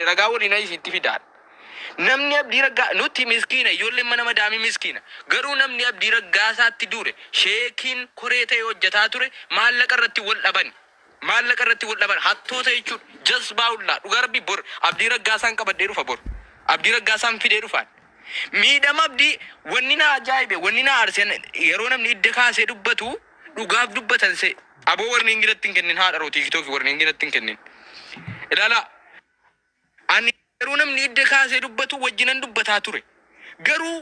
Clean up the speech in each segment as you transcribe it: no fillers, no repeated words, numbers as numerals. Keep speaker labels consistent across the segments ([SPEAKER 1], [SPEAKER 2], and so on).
[SPEAKER 1] ragaa waliin isitti fidaan. Namni abdii raggaa nuti miskiina ijoolleen mana madaamii miskiina garuu namni abdii raggaa isaatti dure sheekiin koree ta'e hojjetaa ture maallaqa irratti wal dhaban hattoota jechuudha jasbaa'ullaa dhugaa rabbi bor abdii raggaa isaan qabadhee dhufa bor abdii raggaa isaan fidee dhufaan miidhama abdii wanni na ajaa'ibe wanni na aarsen yeroo namni idda kaasee dubbatu dhugaaf dubbatan se aboo warni ingilatti hin kennin haadha roo tiiktookii warni ingilatti hin kennin ilaala ani yeroo namni idda kaasee dubbatu wajjinan dubbataa ture garuu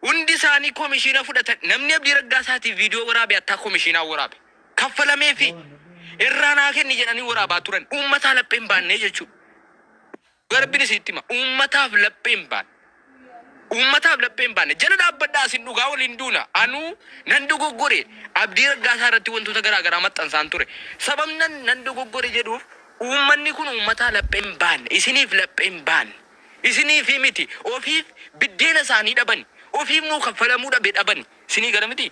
[SPEAKER 1] hundi isaanii komishiina fudhatan namni abdii raggaa isaatiif viidiyoo waraabe attaa komishiinaa waraabe kaffalamee fi irraa naa kenni jedhanii waraabaa turan uummataa laphee hin baanne jechuudha. Garbin isitti hima uummataaf laphee hin baanne jala dhaabbadhaa isin dhugaa waliin duuna anuu nan dogoggore abdii raggaa isaa irratti wantoota garaagaraa maxxansaan ture sababnan nan dogoggore jedhuuf uummanni kun uummataa laphee hin baanne isiniif laphee hin baanne isiniif miti ofiif biddeena isaanii dhaban ofiif nuu kaffalamuu dhaban isinii gara miti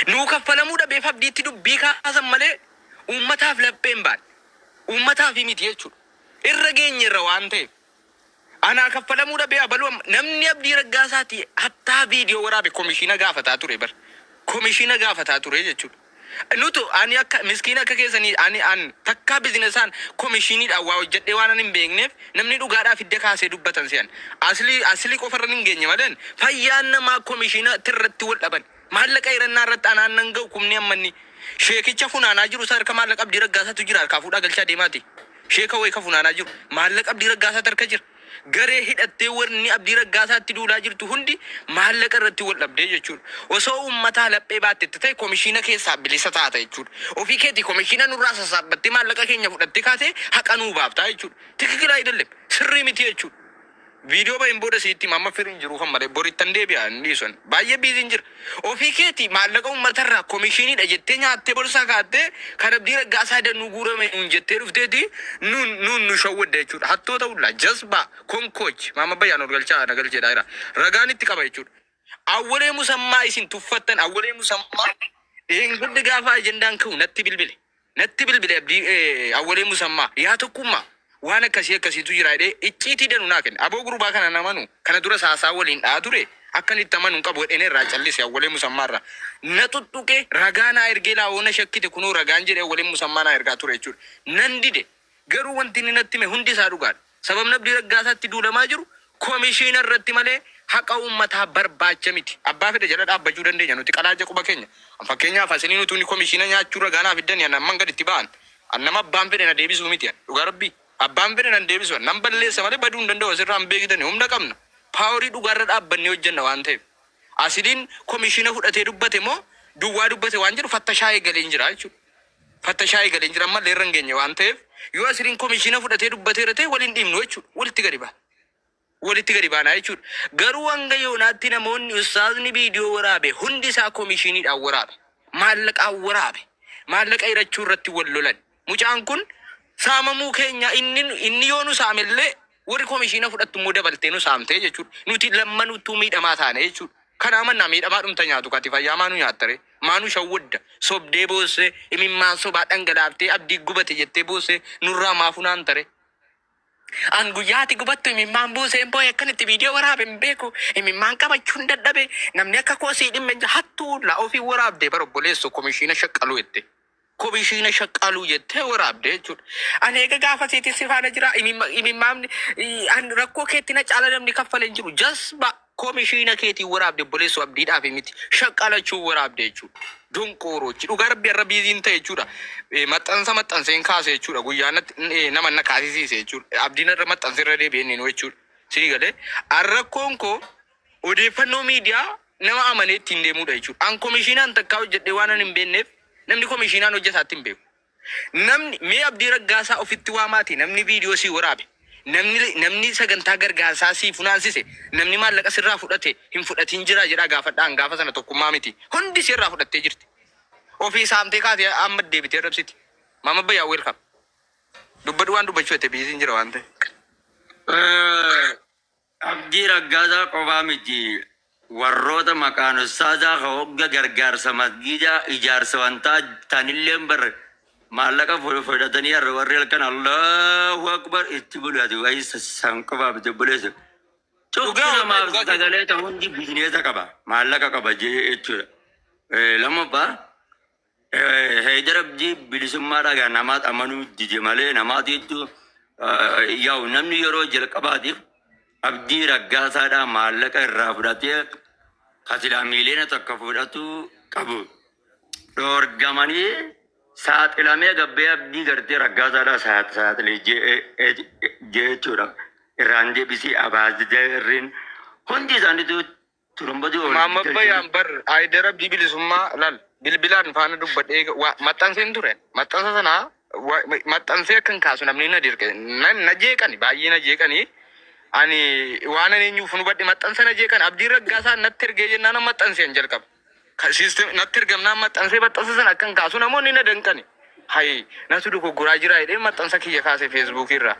[SPEAKER 1] nuu kaffalamuu dhabeef abdiitti dubbii kaasan malee uummataaf laphee hin baanne uummataaf miti jechuudha irra geenyerra waan ta'eef anaa kaffalamuu dhabee abaluu namni abdii raggaa isaati hattaa viidiyoo waraabe komishiina gaafataa ture jechuudha. Nutu ani akka miskiina akka keessanii ani takkaa bizinesaan komishiiniidhaan waa hojjedhee waan hin beekneef namni dhugaadhaaf idda kaasee dubbatan se'an asli qofarra hin geenye maleen fayyaan namaa komishiina irratti wal dhaban maallaqa hirannaa irratti anaan nan ga'u kumni ammanni sheekicha funaanaa jiru isaa harka maallaqa abdii raggaasaatu jira harkaa fuudhaa galchaa deemaati sheeka wayika funaanaa jiru maallaqa abdii raggaasaatu harka jira garee hidhattee warni abdii raggaasaatti duulaa jirtu hundi maallaqa irratti wal dhabdee jechuudha osoo uummataa laphee baattetti ta'e komishiina keessaa bilisa taata jechuudha ofii keetii komishiina nurraa sassaabbattee maallaqa keenya fudhattee kaatee haqa nuu baaftaa jechuudha tikikilaa idallee sirrii miti jechuudha. Viidiyoo bahin booda sitti mamma firin jiru kan malee borittan deebi'a inni sun baay'ee biiziin jira ofii keetii maallaqa uummatarraa komishiiniidha jettee nyaattee borsaa kaattee kan abdii raggaasaa danuu guurame nuun jettee dhufteeti nu shawwadda jechuudha hattoota ullaa jasbaa konkoch mamma bayyaan galchaa nagalcheedha jira ragaan itti qaba jechuudha awwalee musammaa isin tuffattan awwalee musammaa guddi gaafa ajendaan ka'u natti bilbile abdii awwalee musammaa yaa tokkummaa waan akkasiitu jira jedhee icciitii danuu naa kenna aboo gurbaa kana namanu kana dura saasaa waliin dhaa ture akkanitti amanuu qabu jedheen irraa callise awwalee musammaarraa na tuttuqee ragaa naa ergee laawona shakkite kunoo ragaan jedhee awwalee musammaa naa ergaa ture jechuudha nan dide garuu wanti inni natti hime hundi isaa dhugaadha sababni abdii raggaasaatti duulamaa jiru komishiina irratti malee haqa uummataa barbaacha miti abbaa fedhe jala dhaabbachuu dandeenya nuti qalaaja quba keenya fakkeenyaaf asinii nuti komishiina nyaachuu ragaanaaf iddanii annamman gaditti ba'an annama abbaan fedhe na deebisuu miti dhugaa rabbii abbaan fedhe nan deebisu nan balleessa malee baduu hin danda'u asirraa hin beekitani humna qabna paaworii dhugaarra dhaabbannee hojjenna waan ta'eef asiliin komishiina fudhatee dubbate moo duwwaa dubbate waan jedhu fattashaa eegalee hin jira jechuudha fattashaa eegalee hin jira ammallee irra hin geenye waan ta'eef yoo asiliin komishiina fudhatee dubbateera ta'e waliin dhiibnu jechuudha walitti gadi baanaa jechuudha garuu hanga yoonaatti namoonni ustaazni viidiyoo waraabe hundi isaa komishiiniidhaan waraabe maallaqa hirachuu irratti wal lolan mucaan kun saamamuu keenya inni yoo nu saamellee warri komishiina fudhattu immoo dabaltee nu saamtee jechuudha nuti lammanuutu miidhamaa taane jechuudha kanaa mannaa miidhamaa dhumta nyaatu kati fayyaa maanu nyaattare maanu shawwadda sobdee boossee imimmaan sobaa dhangalaaftee abdii gubate jettee boossee nurraa maafunaan tare an guyyaati gubattu imimmaan boosee boo'e akkanitti viidiyoo waraabe hin beeku imimmaan qabachuun dadhabe namni akka koosii dhimme hattuu la ofii waraabdee barobboleessu komishiina shaqqaluu jette komishiina shaqqaluu jettee waraabdee jechuudha. Ani eega gaafa seetii si faana jira imimmaamni rakkoo keetti na caala namni kaffalee hin jiru jasba komishiina keetii waraabde boleessu abdiidhaaf miti shaqqalachuu waraabdee jechuudha. Donqooroochi dhugaa rabbi irra biiziin ta'e jechuudha. Maxxanseen kaase jechuudha guyyaa nama na kaasisiise jechuudha. Abdiin irra maxxansa irra deebi'een nu jechuudha. Sii galee rakkoon koo odeeffannoo miidiyaa nama amanee ittiin deemuudha jechuudha. An komishiinaan takkaa hojjedhee waan hin beekneef namni komishiinaan hojjetaatti hin beeku. Namni mee abdii raggaasaa ofitti waamaati namni viidiyoo sii waraabe namni sagantaa gargaarsaa sii funaansise namni maallaqa sirraa fudhate hin fudhatiin jira jedha gaafadhaan gaafa sana tokkummaa miti hundi sirraa fudhattee jirti ofii saamtee kaatee amma deebitee rabsiti maama bayyaa welkam dubbadhu waan dubbachuu ette biisiin jira waan ta'e
[SPEAKER 2] abdii raggaasaa qofaa miti warroota maqaan ustaazaa hogga gargaarsa masgiida ijaarsa wantaa tanilleen bar maallaqa fudhatanii har'a warri halkan Allahu Akbar itti bulatu wayi sanqabaaf jabbuleessa. Cukki namaaf sagalee ta'u hundi bizineesa qaba. Maallaqa qaba jechuudha. Lammaffaa Haydar Abdii bilisummaadhaan namaatti amanuu dide malee namaatti jechuun yaa'u namni yeroo jalqabaatiif Abdii Raggaasaadhaan maallaqa irraa fudhatee kasilaa miiliyoona tokko fudhatu qabu. Dorgamanii saaxilamee gabbee Abdii gartee Raggaasaadhaan saaxilee jechuudha. Irraan deebisee abaazitee irreen hundi isaaniitu turumbatu
[SPEAKER 1] Muhammad Bayyaan bar Haydar Abdii bilisummaa lal bilbilaan faana dubbadhee maxxanseen ture. Maxxansa sanaa maxxansee akkan kaasu namni na dirqe na jeeqani baay'ee na jeeqani. Ani waan ani eenyuuf nu badhe maxxansa na jeeqan Abdii Raggaasaa natti ergee jennaan maxxanseen jalqaba. Siistem natti ergamnaan maxxansa sana akkan kaasu namoonni na danqani. Hayi natu dogoggoraa jira jedhee maxxansa kiyya kaase feesbuukii irraa.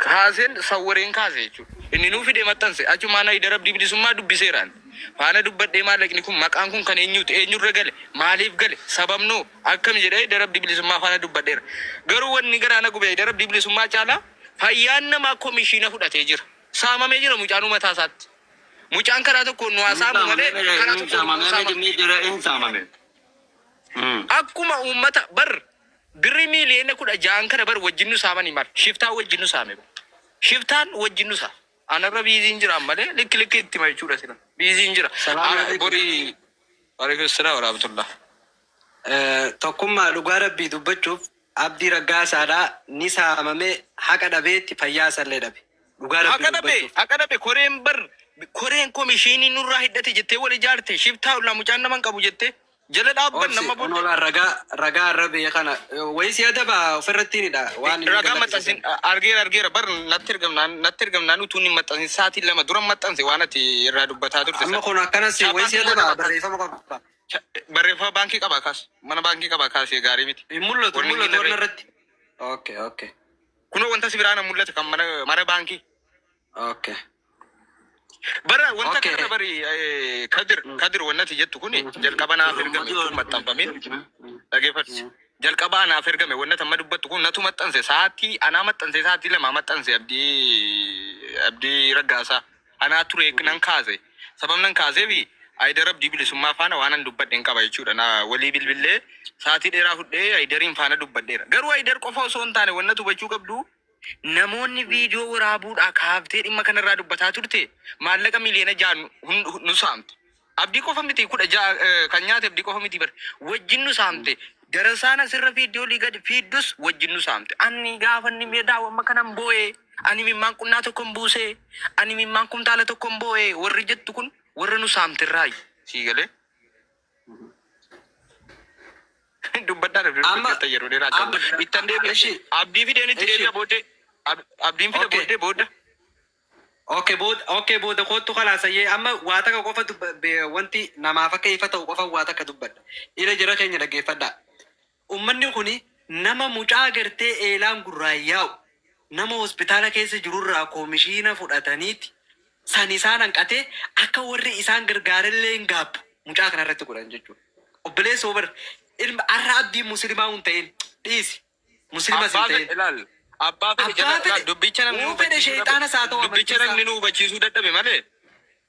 [SPEAKER 1] Kaaseen sawwareen kaase jechuudha. Inni nuu fide maxxanse achumaan Haydar Abdii bilisummaa dubbiseeraan. Faana dubbadhee maallaqni kun maqaan kun kan eenyurra gale maaliif gale sababnoo akkam jedhee Haydar Abdii bilisummaa faana dubbadheera. Garuu wanni garaana gube Haydar Abdii bilisummaa caalaa fayyaan namaa komishiina fudhatee jira. Saamamee jira mucaanuu mataa isaatti. Mucaan karaa tokkoon nu haasamu malee karaa tokkoon
[SPEAKER 2] saamame.
[SPEAKER 1] Akkuma uummata bar birri miiliyoona 16 kana bar wajjin nu saamanii mar shiftaan wajjin nu saame. Shiftaan wajjin nu saame. Anarra biiziin jira malee likki itti machuudha sila. Biiziin jira. Borii Waalaikum salaam wa rahmatullah.
[SPEAKER 3] Tokkummaa dhugaa rabbii dubbachuuf Abdii Raggaasaadhaa ni saamamee haqa dhabeetti fayyaa sallee dhabe. Dhugaa rabbii
[SPEAKER 1] haqa dhabe koreen komishinii nurraa hidhate jettee wal ijaarte shiftaa ollaa mucaan naman qabu jettee jala dhaabban nama booda.
[SPEAKER 3] Ragaa rabbii kana wayii si'a daba ofirrattiinidha.
[SPEAKER 1] Ragaa maxxansin argeera bar natti ergamnaan utuu ni maxxansin sa'aatii 2 dura maxxanse waan ati irraa dubbataa turte.
[SPEAKER 3] Amma kun akkanas wayii si'a daba barreeffama qaba.
[SPEAKER 1] Barreeffama baankii qaba kaas mana baankii qaba kaas gaarii miti.
[SPEAKER 3] Mul'atu warra irratti. Okay.
[SPEAKER 1] Kunoo wanta sibiraana mul'ate kan mana baankii.
[SPEAKER 3] Okay.
[SPEAKER 1] Bara wanta kana bari kadir wannati jettu kuni jalqaba naaf ergame tun maxxanfamin dhageeffadhu. Jalqaba naaf ergame wannata amma dubbattu kun natu maxxanse sa'aatii anaa maxxanse sa'aatii 2 maxxanse Abdii Raggaasaa anaa ture nan kaase sabab nan kaasee fi Haydar Abdii bilisummaa faana waanan dubbadheen qaba jechuudha. Na walii bilbilee sa'aatii dheeraa fudhee Haydariin faana dubbadheera. Garuu Haydar qofa osoo hin taane wannatu hubachuu qabdu. Namoonni viidiyoo waraabuudhaa kaaftee dhimma kanarraa dubbataa turte maallaqa miiliyoona 6 nu saamte. Abdii qofa miti 16 kan nyaate Abdii qofa miti bar wajjin nu saamte. Darasaan asirra viidiyoo liigadi fiiddus wajjin nu saamte. Ani gaafa inni meedaa wamma kanan boo'ee ani mimmaan qunnaa tokkon buusee ani mimmaan kumtaala tokkon boo'ee warri jettu kun warra nu saamte irraayi sii galee. Dubbadhaan yeroo dheeraa qabu. Ittan deebi'e. Abdii fideen itti deebi'a booddee. Abdiin fide booddee.
[SPEAKER 3] Okay, booda kootu kalaasayyee amma waa takka qofa wanti namaaf akka ifa ta'u qofa waa takka dubbadha. Ila jira keenya dhaggeeffadha. Uummanni kuni nama mucaa gartee eelaan gurraayyaa'u nama hospitaala keessa jirurraa komishiina fudhataniiti san isaan hanqatee akka warri isaan gargaarellee hin gaabbu mucaa kanarratti godhan jechuudha. Obboleessa obar ilma arra Abdii muslimaa hin ta'in dhiisi. Muslimas hin ta'in.
[SPEAKER 1] Abbaa fedhe jala dubbicha namni nu hubachiisuu dadhabe malee.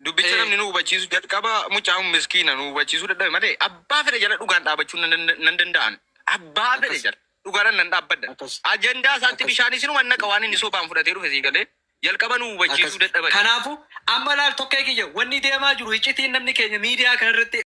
[SPEAKER 1] Dubbicha namni nu hubachiisu jalqaba mucaan miskiina nu hubachiisuu dadhabe malee. Abbaa fedhe jala dhugaan dhaabachuu nan danda'an. Abbaa fedhe jala dhugaadhaan nan dhaabbadha. Ajandaa isaatti bishaanis nu wanna qawaan inni soofaan fudhatee dhufe sii galee jalqaba nu hubachiisuu dadhabe.
[SPEAKER 3] Kanaafuu amma laal tokkee kiyya wanni deemaa jiru iccitiin namni keenya miidiyaa kanarratti